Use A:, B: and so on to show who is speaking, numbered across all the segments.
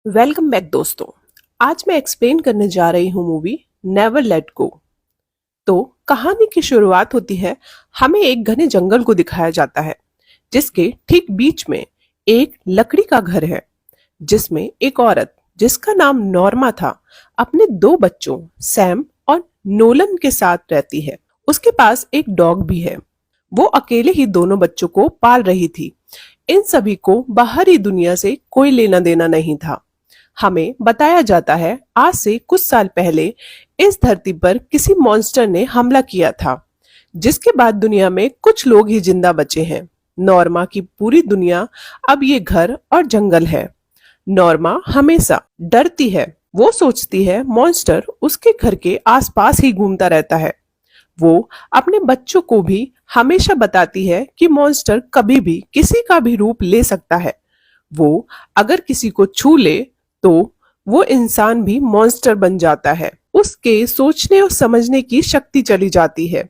A: Welcome back दोस्तों। आज मैं एक्सप्लेन करने जा रही हूँ मूवी नेवर लेट गो। तो कहानी की शुरुआत होती है। हमें एक घने जंगल को दिखाया जाता है जिसके ठीक बीच में एक लकड़ी का घर है जिसमें एक औरत जिसका नाम नॉर्मा था अपने दो बच्चों सैम और नोलन के साथ रहती है। उसके पास एक डॉग भी है। वो अकेले ही दोनों बच्चों को पाल रही थी। इन सभी को बाहरी दुनिया से कोई लेना देना नहीं था। हमें बताया जाता है आज से कुछ साल पहले इस धरती पर किसी मॉन्स्टर ने हमला किया था जिसके बाद दुनिया में कुछ लोग ही जिंदा बचे हैं। नॉर्मा की पूरी दुनिया अब ये घर और जंगल है। नॉर्मा हमेशा डरती है। वो सोचती है मॉन्स्टर उसके घर के आसपास ही घूमता रहता है। वो अपने बच्चों को भी हमेशा बताती है कि मॉन्स्टर कभी भी किसी का भी रूप ले सकता है। वो अगर किसी को छू ले तो वो इंसान भी मॉन्स्टर बन जाता है। उसके सोचने और समझने की शक्ति चली जाती है,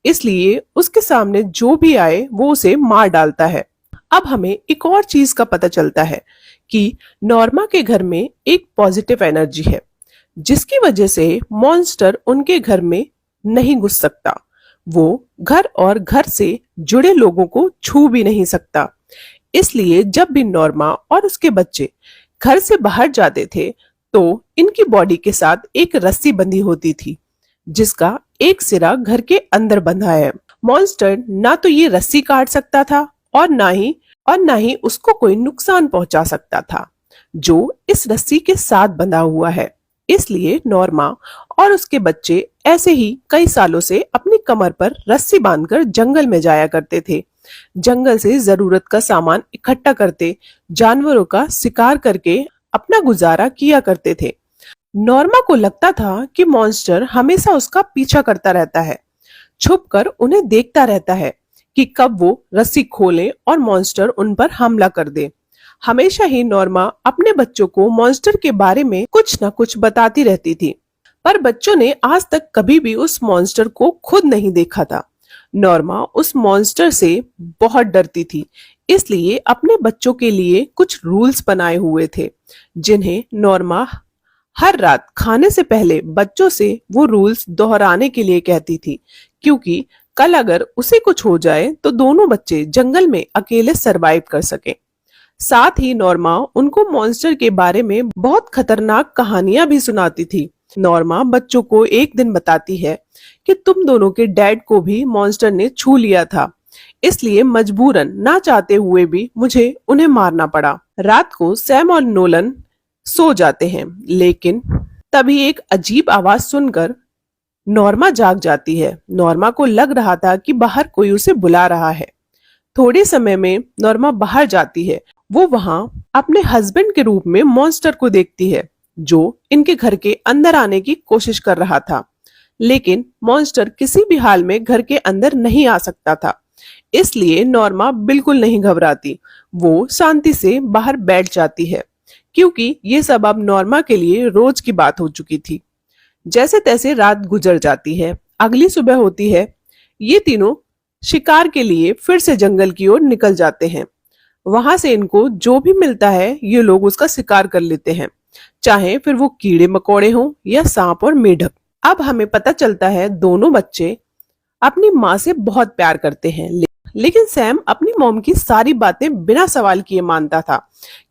A: इसलिए उसके सामने जो भी आए वो उसे मार डालता है। अब हमें एक और चीज का पता चलता है कि नॉर्मा के घर में एक पॉजिटिव एनर्जी है जिसकी वजह से मॉन्स्टर उनके घर में नहीं घुस सकता। वो घर और घर से जुड़े लोगों को छू भी नहीं सकता। इसलिए जब भी नॉर्मा और उसके बच्चे घर से बाहर जाते थे तो इनकी बॉडी के साथ एक रस्सी बंधी होती थी जिसका एक सिरा घर के अंदर बंधा है। मॉन्स्टर ना तो ये रस्सी काट सकता था और ना ही उसको कोई नुकसान पहुंचा सकता था जो इस रस्सी के साथ बंधा हुआ है। इसलिए नॉर्मा और उसके बच्चे ऐसे ही कई सालों से अपनी कमर पर रस्सी बांधकर जंगल में जाया करते थे। जंगल से जरूरत का सामान इकट्ठा करते, जानवरों का शिकार करके अपना गुजारा किया करते थे। नॉर्मा को लगता था कि मॉन्स्टर हमेशा उसका पीछा करता रहता है, छुपकर उन्हें देखता रहता है कि कब वो रस्सी खोले और मॉन्स्टर उन पर हमला कर दे। हमेशा ही नॉर्मा अपने बच्चों को मॉन्स्टर के बारे में कुछ न कुछ बताती रहती थी, पर बच्चों ने आज तक कभी भी उस मॉन्स्टर को खुद नहीं देखा था। नॉर्मा उस मॉन्स्टर से बहुत डरती थी, इसलिए अपने बच्चों के लिए कुछ रूल्स बनाए हुए थे जिन्हें नॉर्मा हर रात खाने से पहले बच्चों से वो रूल्स दोहराने के लिए कहती थी, क्योंकि कल अगर उसे कुछ हो जाए तो दोनों बच्चे जंगल में अकेले सरवाइव कर सकें। साथ ही नॉर्मा उनको मॉन्स्टर के बारे में बहुत खतरनाक कहानियां भी सुनाती थी। नॉर्मा बच्चों को एक दिन बताती है कि तुम दोनों के डैड को भी मॉन्स्टर ने छू लिया था, इसलिए मजबूरन ना चाहते हुए भी मुझे उन्हें मारना पड़ा। रात को सैम और नोलन सो जाते हैं, लेकिन तभी एक अजीब आवाज सुनकर नॉर्मा जाग जाती है। नॉर्मा को लग रहा था कि बाहर कोई उसे बुला रहा है। थोड़े समय में नॉर्मा बाहर जाती है। वो वहां अपने हस्बैंड के रूप में मॉन्स्टर को देखती है जो इनके घर के अंदर आने की कोशिश कर रहा था, लेकिन मॉन्स्टर किसी भी हाल में घर के अंदर नहीं आ सकता था। इसलिए नॉर्मा बिल्कुल नहीं घबराती। वो शांति से बाहर बैठ जाती है, क्योंकि ये सब अब नॉर्मा के लिए रोज की बात हो चुकी थी। जैसे तैसे रात गुजर जाती है। अगली सुबह होती है। ये तीनों शिकार के लिए फिर से जंगल की ओर निकल जाते हैं। वहां से इनको जो भी मिलता है ये लोग उसका शिकार कर लेते हैं, चाहे फिर वो कीड़े मकोड़े हों या सांप और मेढक। अब हमें पता चलता है दोनों बच्चे अपनी माँ से बहुत प्यार करते हैं, लेकिन सैम अपनी मॉम की सारी बातें बिना सवाल किए मानता था,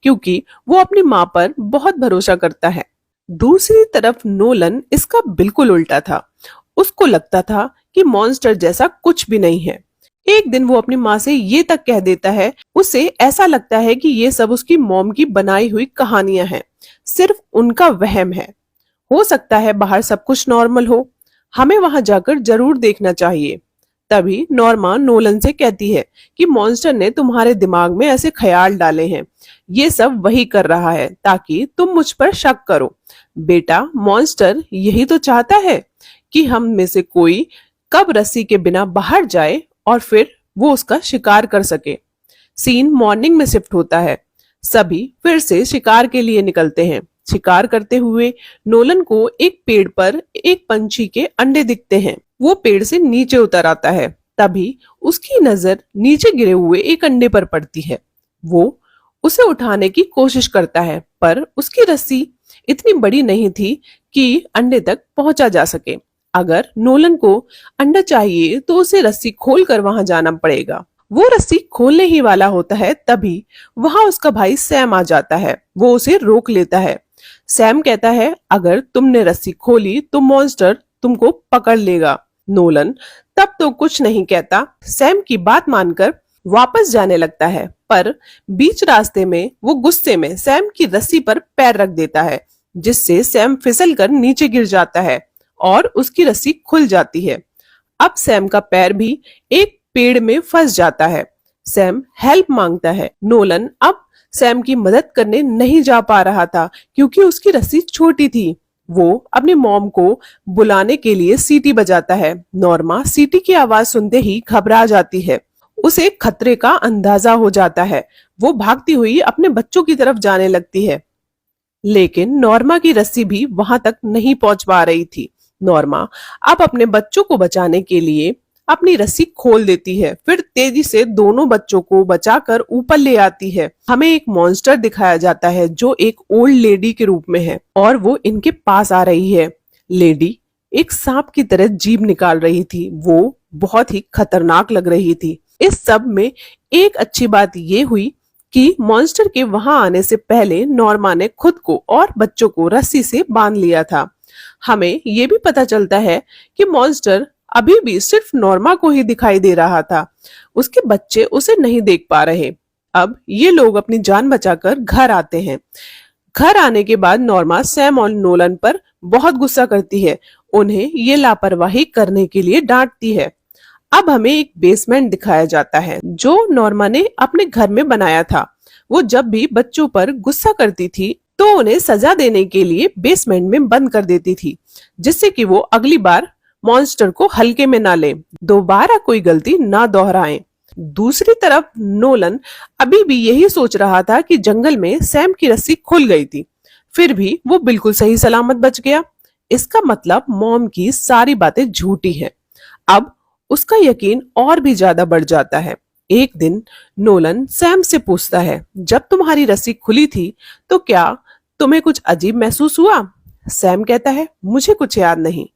A: क्योंकि वो अपनी माँ पर बहुत भरोसा करता है। दूसरी तरफ नोलन इसका बिल्कुल उल्टा था। उसको लगता था कि मॉन्स्टर जैसा कुछ भी नहीं है। एक दिन वो अपनी माँ से ये तक कह देता है, उसे ऐसा लगता है कि ये सब उसकी मॉम की बनाई हुई कहानियां हैं, सिर्फ उनका वहम है। हो सकता है बाहर सब कुछ नॉर्मल हो, हमें वहां जाकर जरूर देखना चाहिए। तभी नॉर्मा नोलन से कहती है कि मॉन्स्टर ने तुम्हारे दिमाग में ऐसे ख्याल डाले हैं, ये सब वही कर रहा है ताकि तुम मुझ पर शक करो। बेटा, मॉन्स्टर यही तो चाहता है कि हम में से कोई कब रस्सी के बिना बाहर जाए और फिर वो उसका शिकार कर सके। सीन मॉर्निंग में शिफ्ट होता है। सभी फिर से शिकार के लिए निकलते हैं। शिकार करते हुए नोलन को एक पेड़ पर एक पंछी के अंडे दिखते हैं। वो पेड़ से नीचे उतर आता है। तभी उसकी नजर नीचे गिरे हुए एक अंडे पर पड़ती है। वो उसे उठाने की कोशिश करता है, पर उसकी रस्सी इतनी बड़ी नहीं थी कि अंडे तक पहुंचा जा सके। अगर नोलन को अंडा चाहिए तो उसे रस्सी खोलकर वहां जाना पड़ेगा। वो रस्सी खोलने ही वाला होता है, तभी वहां उसका भाई सैम आ जाता है। वो उसे रोक लेता है। सैम कहता है, अगर तुमने रस्सी खोली तो मॉन्स्टर तुमको पकड़ लेगा। नोलन तब तो कुछ नहीं कहता, सैम की बात मानकर वापस जाने लगता है, पर बीच रास्ते में वो गुस्से में सैम की रस्सी पर पैर रख देता है, जिससे सैम फिसल कर नीचे गिर जाता है और उसकी रस्सी खुल जाती है। अब सैम का पैर भी एक पेड़ में फंस जाता है। सैम हेल्प मांगता है। नोलन अब सैम की मदद करने नहीं जा पा रहा था क्योंकि उसकी रस्सी छोटी थी। वो अपनी मॉम को बुलाने के लिए सीटी बजाता है। नॉर्मा सीटी की आवाज सुनते ही घबरा जाती है। उसे खतरे का अंदाजा हो जाता है। वो भागती हुई अपने बच्चों की तरफ जाने लगती है, लेकिन नॉर्मा की रस्सी भी वहां तक नहीं पहुंच पा रही थी। नॉर्मा अब अपने बच्चों को बचाने के लिए अपनी रस्सी खोल देती है, फिर तेजी से दोनों बच्चों को बचाकर ऊपर ले आती है। हमें एक मॉन्स्टर दिखाया जाता है जो एक ओल्ड लेडी के रूप में है और वो इनके पास आ रही है। लेडी एक सांप की तरह जीभ निकाल रही थी। वो बहुत ही खतरनाक लग रही थी। इस सब में एक अच्छी बात ये हुई कि मॉन्स्टर के वहां आने से पहले नॉर्मा ने खुद को और बच्चों को रस्सी से बांध लिया था। हमें ये भी पता चलता है कि मॉन्स्टर अभी भी सिर्फ नॉर्मा को ही दिखाई दे रहा था, उसके बच्चे उसे नहीं देख पा रहे। अब ये लोग अपनी जान बचाकर घर आते हैं। घर आने के बाद नॉर्मा सैम और नोलन पर बहुत गुस्सा करती है, उन्हें ये लापरवाही करने के लिए डांटती है। अब हमें एक बेसमेंट दिखाया जाता है जो नॉर्मा ने अपने घर में बनाया था। वो जब भी बच्चों पर गुस्सा करती थी तो उन्हें सजा देने के लिए बेसमेंट में बंद कर देती थी, जिससे कि वो अगली बार मॉन्स्टर को हल्के में ना लें, दोबारा कोई गलती ना दोहराएं। दूसरी तरफ नोलन अभी भी यही सोच रहा था कि जंगल में सैम की रस्सी खुल गई थी, फिर भी वो बिल्कुल सही सलामत बच गया। इसका मतलब मॉम की सारी बातें झूठी हैं। अब उसका यकीन और भी ज्यादा बढ़ जाता है। एक दिन नोलन सैम से पूछता है, जब तुम्हारी रस्सी खुली थी तो क्या तुम्हें कुछ अजीब महसूस हुआ? सैम कहता है, मुझे कुछ याद नहीं।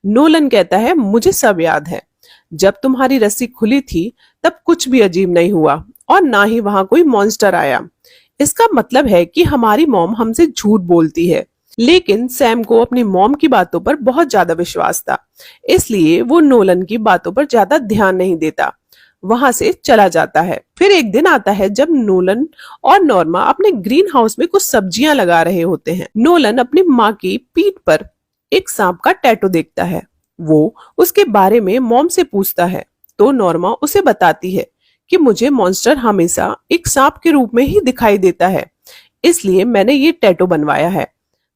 A: नोलन कहता है, मुझे सब याद है। जब तुम्हारी रस्सी खुली थी तब कुछ भी अजीब नहीं हुआ और ना ही वहां कोई मॉन्स्टर आया। इसका मतलब है कि हमारी मॉम हमसे झूठ बोलती है। लेकिन सैम को अपनी मॉम की बातों पर बहुत ज्यादा विश्वास था, इसलिए वो नोलन की बातों पर ज्यादा ध्यान नहीं देता, वहां से चला जाता है। फिर एक दिन आता है जब नोलन और नॉर्मा अपने ग्रीन हाउस में कुछ सब्जियां लगा रहे होते हैं। नोलन अपनी माँ की पीठ पर एक सांप का टैटू देखता है। वो उसके बारे में मॉम से पूछता है तो नॉर्मा उसे बताती है कि मुझे मॉन्स्टर हमेशा एक सांप के रूप में ही दिखाई देता है, इसलिए मैंने ये टैटू बनवाया है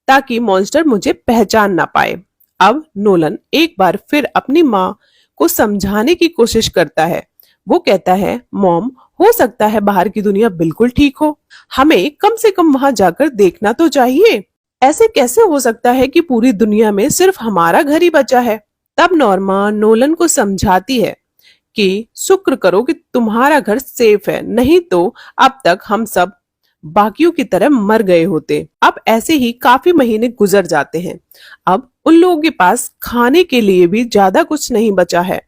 A: ताकि मॉन्स्टर मुझे पहचान ना पाए। अब नोलन एक बार फिर अपनी माँ को समझाने की कोशिश करता है। वो कहता है, मॉम, हो सकता है बाहर की दुनिया बिल्कुल ठीक हो, हमें कम से कम वहां जाकर देखना तो चाहिए। ऐसे कैसे हो सकता है कि पूरी दुनिया में सिर्फ हमारा घर ही बचा है? तब नॉर्मा नोलन को समझाती है कि शुक्र करो कि तुम्हारा घर सेफ है, नहीं तो अब तक हम सब बाकियों की तरह मर गए होते। अब ऐसे ही काफी महीने गुजर जाते हैं। अब उन लोगों के पास खाने के लिए भी ज्यादा कुछ नहीं बचा है,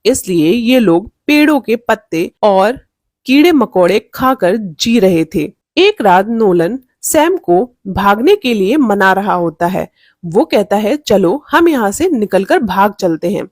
A: इसलिए ये लोग पेड़ों के पत्ते और कीड़े मकोड़े खाकर जी रहे थे। एक रात नोलन सैम को भागने के लिए मना रहा होता है। वो कहता है, चलो हम यहाँ से निकलकर भाग चलते हैं,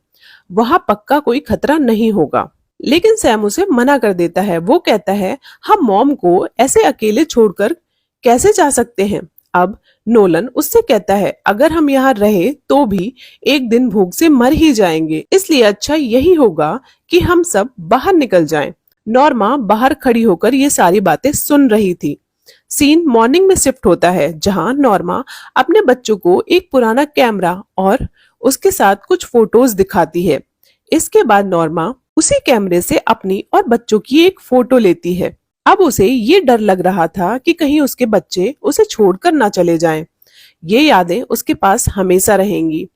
A: वहां पक्का कोई खतरा नहीं होगा। लेकिन सैम उसे मना कर देता है। वो कहता है, हम मॉम को ऐसे अकेले छोड़कर कैसे जा सकते हैं? अब नोलन उससे कहता है, अगर हम यहाँ रहे तो भी एक दिन भूख से मर ही जाएंगे, इसलिए अच्छा यही होगा कि हम सब बाहर निकल जाएं। नॉर्मा बाहर खड़ी होकर ये सारी बातें सुन रही थी। सीन मॉर्निंग में शिफ्ट होता है, जहां नॉर्मा अपने बच्चों को एक पुराना कैमरा और उसके साथ कुछ फोटोज दिखाती है। इसके बाद नॉर्मा उसी कैमरे से अपनी और बच्चों की एक फोटो लेती है। अब उसे ये डर लग रहा था कि कहीं उसके बच्चे उसे छोड़कर ना चले जाएं। ये यादें उसके पास हमेशा रहेंगी।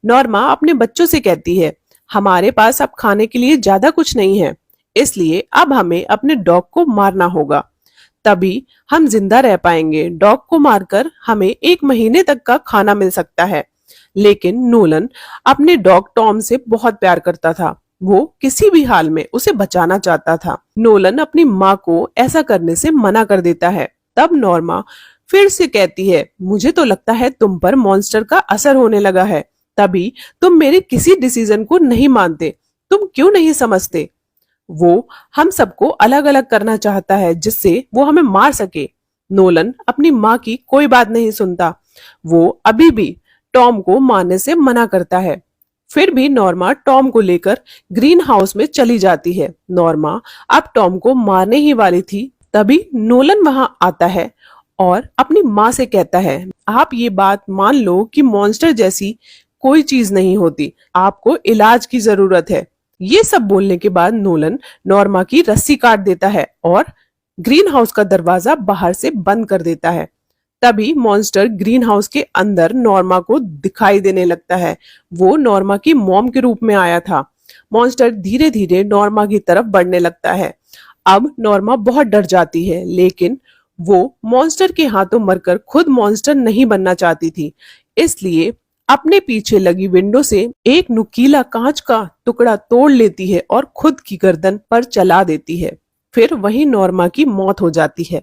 A: नॉर्मा अपने बच्चों से कहती है, हमारे पास अब खाने के लिए ज्यादा कुछ नहीं है, इसलिए अब हमें अपने डॉग को मारना होगा। तभी हम जिंदा रह पाएंगे। डॉग को मारकर हमें 1 महीने तक का खाना मिल सकता है। लेकिन नोलन अपने डॉग टॉम से बहुत प्यार करता था। वो किसी भी हाल में उसे बचाना चाहता था। नोलन अपनी माँ को ऐसा करने से मना कर देता है। तब नॉर्मा फिर से कहती है, मुझे तो लगता है तुम पर मॉन्स्टर का असर होने लगा है, तभी तुम मेरे किसी डिसीजन को नहीं मानते। तुम क्यों नहीं समझते? वो हम सबको अलग अलग करना चाहता है जिससे वो हमें मार सके। नोलन अपनी माँ की कोई बात नहीं सुनता। वो अभी भी टॉम को मारने से मना करता है। फिर भी नॉर्मा टॉम को लेकर ग्रीन हाउस में चली जाती है। नॉर्मा अब टॉम को मारने ही वाली थी, तभी नोलन वहां आता है और अपनी माँ से कहता है, आप ये बात मान लो कि मॉन्स्टर जैसी कोई चीज नहीं होती, आपको इलाज की जरूरत है। ये सब बोलने के बाद नोलन नॉर्मा की रस्सी काट देता है और ग्रीन हाउस का दरवाजा बाहर से बंद कर देता है। तभी मॉन्स्टर ग्रीन हाउस के अंदर नॉर्मा को दिखाई देने लगता है। वो नॉर्मा की मॉम के रूप में आया था। मॉन्स्टर धीरे धीरे नॉर्मा की तरफ बढ़ने लगता है। अब नॉर्मा बहुत डर जाती है, लेकिन वो मॉन्स्टर के हाथों मरकर खुद मॉन्स्टर नहीं बनना चाहती थी। इसलिए अपने पीछे लगी विंडो से एक नुकीला कांच का टुकड़ा तोड़ लेती है और खुद की गर्दन पर चला देती है। फिर वहीं नॉर्मा की मौत हो जाती है।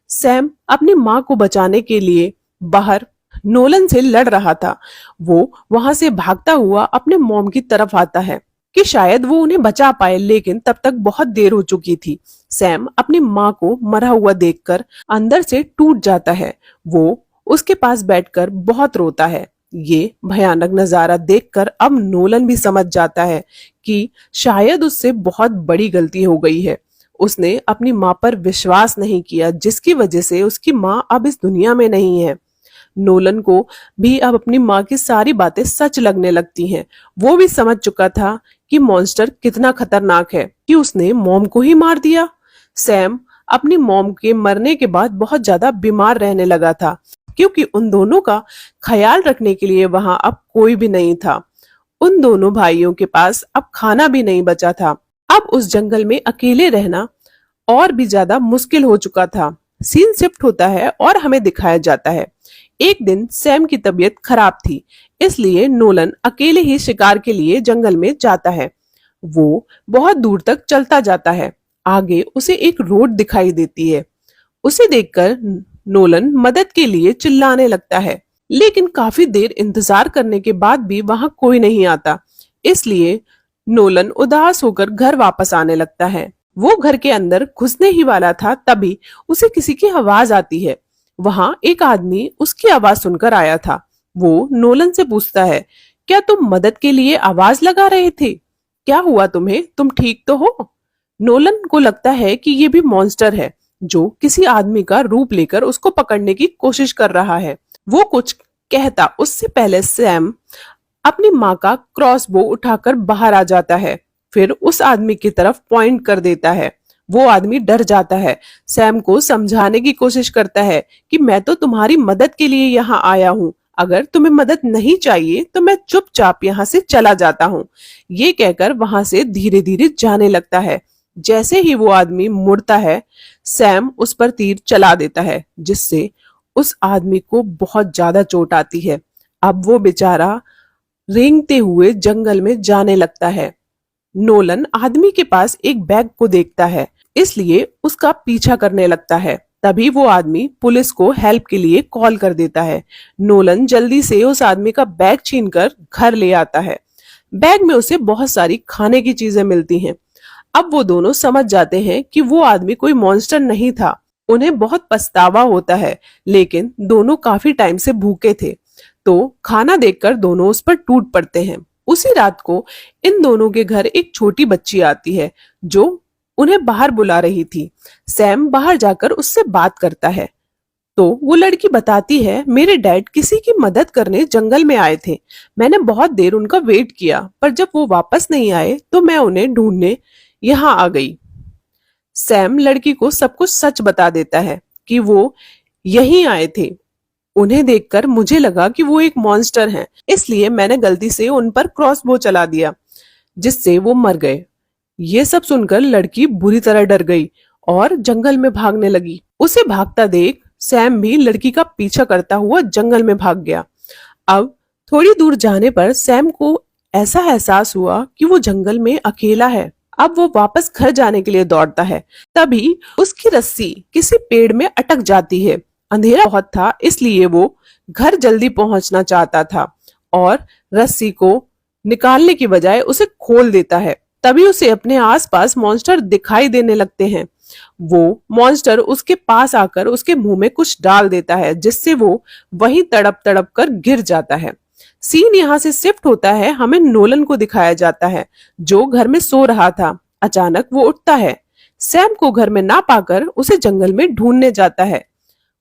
A: सैम अपनी माँ को बचाने के लिए बाहर नोलन से लड़ रहा था। वो वहां से भागता हुआ अपने मॉम की तरफ आता है कि शायद वो उन्हें बचा पाए, लेकिन तब तक बहुत देर हो चुकी थी। सैम अपनी माँ को मरा हुआ देखकर अंदर से टूट जाता है। वो उसके पास बैठकर बहुत रोता है। ये भयानक नजारा देखकर अब नोलन भी समझ जाता है कि शायद उससे बहुत बड़ी गलती हो गई है। उसने अपनी माँ पर विश्वास नहीं किया, जिसकी वजह से उसकी माँ अब इस दुनिया में नहीं है। नोलन को भी अब अपनी माँ की सारी बातें सच लगने लगती हैं। वो भी समझ चुका था कि मॉन्स्टर कितना खतरनाक है कि उसने मॉम को ही मार दिया। सैम अपनी मॉम के मरने के बाद बहुत ज्यादा बीमार रहने लगा था, क्योंकि उन दोनों का ख्याल रखने के लिए वहां अब कोई भी नहीं था। उन दोनों भाइयों के पास अब खाना भी नहीं बचा था। अब उस जंगल में अकेले रहना और भी ज्यादा मुश्किल हो चुका था। सीन शिफ्ट होता है और हमें दिखाया जाता है एक दिन सैम की तबीयत खराब थी, इसलिए नोलन अकेले ही शिकार के लिए जंगल में जाता है। वो बहुत दूर तक चलता जाता है। आगे उसे एक रोड दिखाई देती है। उसे देखकर नोलन मदद के लिए चिल्लाने लगता है, लेकिन काफी देर इंतजार करने के बाद भी वहां कोई नहीं आता। इसलिए नोलन उदास होकर घर वापस आने लगता है। वो घर के अंदर घुसने ही वाला था, तभी उसे किसी की आवाज आती है। वहां एक आदमी उसकी आवाज सुनकर आया था। वो नोलन से पूछता है, क्या तुम मदद के लिए आवाज लगा रहे थे? क्या हुआ तुम्हें? तुम ठीक तो हो? नोलन को लगता है कि ये भी मॉन्स्टर है जो किसी आदमी का रूप लेकर उसको पकड़ने की कोशिश कर रहा है। वो कुछ कहता उससे पहले सैम अपनी माँ का क्रॉसबो उठाकर बाहर आ जाता है। फिर उस आदमी की तरफ पॉइंट कर देता है। वो आदमी डर जाता है। सैम को समझाने की कोशिश करता है कि मैं तो तुम्हारी मदद के लिए यहाँ आया हूँ, अगर तुम्हें मदद नहीं चाहिए तो मैं चुपचाप यहाँ से चला जाता हूँ। ये कहकर वहां से धीरे धीरे जाने लगता है। जैसे ही वो आदमी मुड़ता है, सैम उस पर तीर चला देता है, जिससे उस आदमी को बहुत ज्यादा चोट आती है। अब वो बेचारा रेंगते हुए जंगल में जाने लगता है। नोलन आदमी के पास एक बैग को देखता है, इसलिए उसका पीछा करने लगता है। तभी वो आदमी पुलिस को हेल्प के लिए कॉल कर देता है। नोलन जल्दी से उस आदमी का बैग छीनकर घर ले आता है। बैग में उसे बहुत सारी खाने की चीजें मिलती हैं। अब वो दोनों समझ जाते हैं कि वो आदमी कोई मॉन्स्टर नहीं था। उन्हें बहुत पछतावा होता है, लेकिन दोनों काफी टाइम से भूखे थे, तो खाना देखकर दोनों उस पर टूट पड़ते हैं। उसी रात को इन दोनों के घर एक छोटी बच्ची आती है जो उन्हें बाहर बुला रही थी। सैम बाहर जाकर उससे बात करता है तो वो लड़की बताती है, मेरे डैड किसी की मदद करने जंगल में आए थे। मैंने बहुत देर उनका वेट किया, पर जब वो वापस नहीं आए तो मैं उन्हें ढूंढने यहाँ आ गई। सैम लड़की को सब कुछ सच बता देता है कि वो यहीं आए थे। उन्हें देखकर मुझे लगा कि वो एक मॉन्स्टर हैं, इसलिए मैंने गलती से उन पर क्रॉसबो चला दिया, जिससे वो मर गए। ये सब सुनकर लड़की बुरी तरह डर गई और जंगल में भागने लगी। उसे भागता देख सैम भी लड़की का पीछा करता हुआ जंगल में भाग गया। अब थोड़ी दूर जाने पर सैम को ऐसा एहसास हुआ कि वो जंगल में अकेला है। अब वो वापस घर जाने के लिए दौड़ता है। तभी उसकी रस्सी किसी पेड़ में अटक जाती है। अंधेरा बहुत था, इसलिए वो घर जल्दी पहुंचना चाहता था और रस्सी को निकालने की बजाय उसे खोल देता है। तभी उसे अपने आसपास मॉन्स्टर दिखाई देने लगते हैं। वो मॉन्स्टर उसके पास आकर उसके मुंह में कुछ डाल देता है, जिससे वो वहीं तड़प तड़प कर गिर जाता है। सीन यहाँ से शिफ्ट होता है, हमें नोलन को दिखाया जाता है जो घर में सो रहा था। अचानक वो उठता है। सैम को घर में ना पाकर उसे जंगल में ढूंढने जाता है।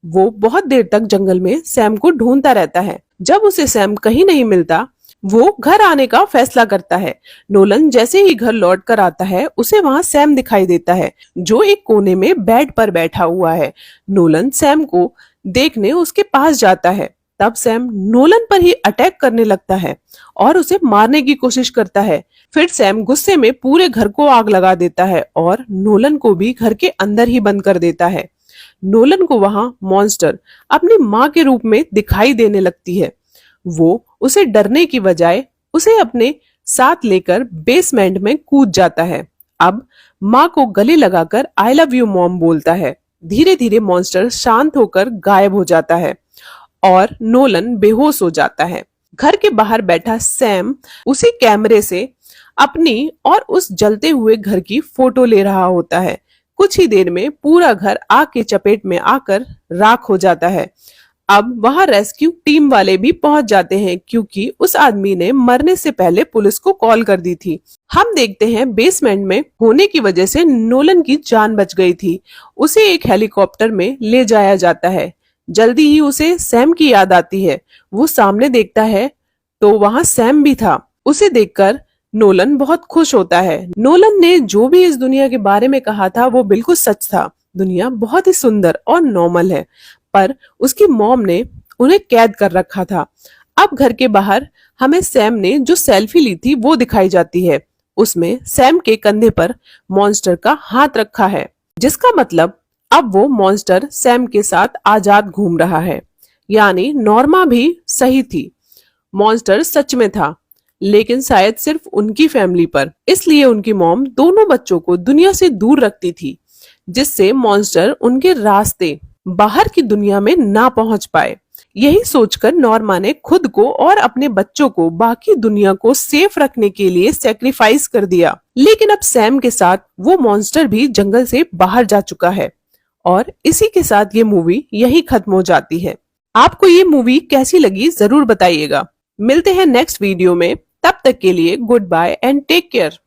A: वो बहुत देर तक जंगल में सैम को ढूंढता रहता है। जब उसे सैम कहीं नहीं मिलता, वो घर आने का फैसला करता है। नोलन जैसे ही घर लौट कर आता है, उसे वहां सैम दिखाई देता है जो एक कोने में बेड पर बैठा हुआ है। नोलन सैम को देखने उसके पास जाता है। तब सैम नोलन पर ही अटैक करने लगता है और उसे मारने की कोशिश करता है। फिर सैम गुस्से में पूरे घर को आग लगा देता है और नोलन को भी घर के अंदर ही बंद कर देता है। नोलन को वहां मॉन्स्टर अपनी माँ के रूप में दिखाई देने लगती है। वो उसे डरने की बजाय उसे अपने साथ लेकर बेसमेंट में कूद जाता है। अब माँ को गले लगाकर आई लव यू मॉम बोलता है। धीरे धीरे मॉन्स्टर शांत होकर गायब हो जाता है और नोलन बेहोश हो जाता है। घर के बाहर बैठा सैम उसी कैमरे से अपनी और उस जलते हुए घर की फोटो ले रहा होता है। कुछ ही देर में पूरा घर आग के चपेट में आकर राख हो जाता है। अब वहां रेस्क्यू टीम वाले भी पहुंच जाते हैं, क्योंकि उस आदमी ने मरने से पहले पुलिस को कॉल कर दी थी। हम देखते हैं बेसमेंट में होने की वजह से नोलन की जान बच गई थी। उसे एक हेलीकॉप्टर में ले जाया जाता है। जल्दी ही उसे सैम की याद आती है। वो सामने देखता है तो वहां सैम भी था। उसे देखकर नोलन बहुत खुश होता है। नोलन ने जो भी इस दुनिया के बारे में कहा था वो बिल्कुल सच था। दुनिया बहुत ही सुंदर और नॉर्मल है, पर उसकी मॉम ने उन्हें कैद कर रखा था। अब घर के बाहर हमें सैम ने जो सेल्फी ली थी वो दिखाई जाती है। उसमें सैम के कंधे पर मॉन्स्टर का हाथ रखा है, जिसका मतलब अब वो मॉन्स्टर सैम के साथ आजाद घूम रहा है। यानी नॉर्मा भी सही थी, मॉन्स्टर सच में था, लेकिन शायद सिर्फ उनकी फैमिली पर। इसलिए उनकी मॉम दोनों बच्चों को दुनिया से दूर रखती थी, जिससे मॉन्स्टर उनके रास्ते बाहर की दुनिया में ना पहुंच पाए। यही सोचकर नॉर्मा ने खुद को और अपने बच्चों को बाकी दुनिया को सेफ रखने के लिए सैक्रिफाइस कर दिया। लेकिन अब सैम के साथ वो मॉन्स्टर भी जंगल से बाहर जा चुका है और इसी के साथ ये मूवी यही खत्म हो जाती है। आपको ये मूवी कैसी लगी जरूर बताइएगा। मिलते हैं नेक्स्ट वीडियो में, तब तक के लिए goodbye and take care.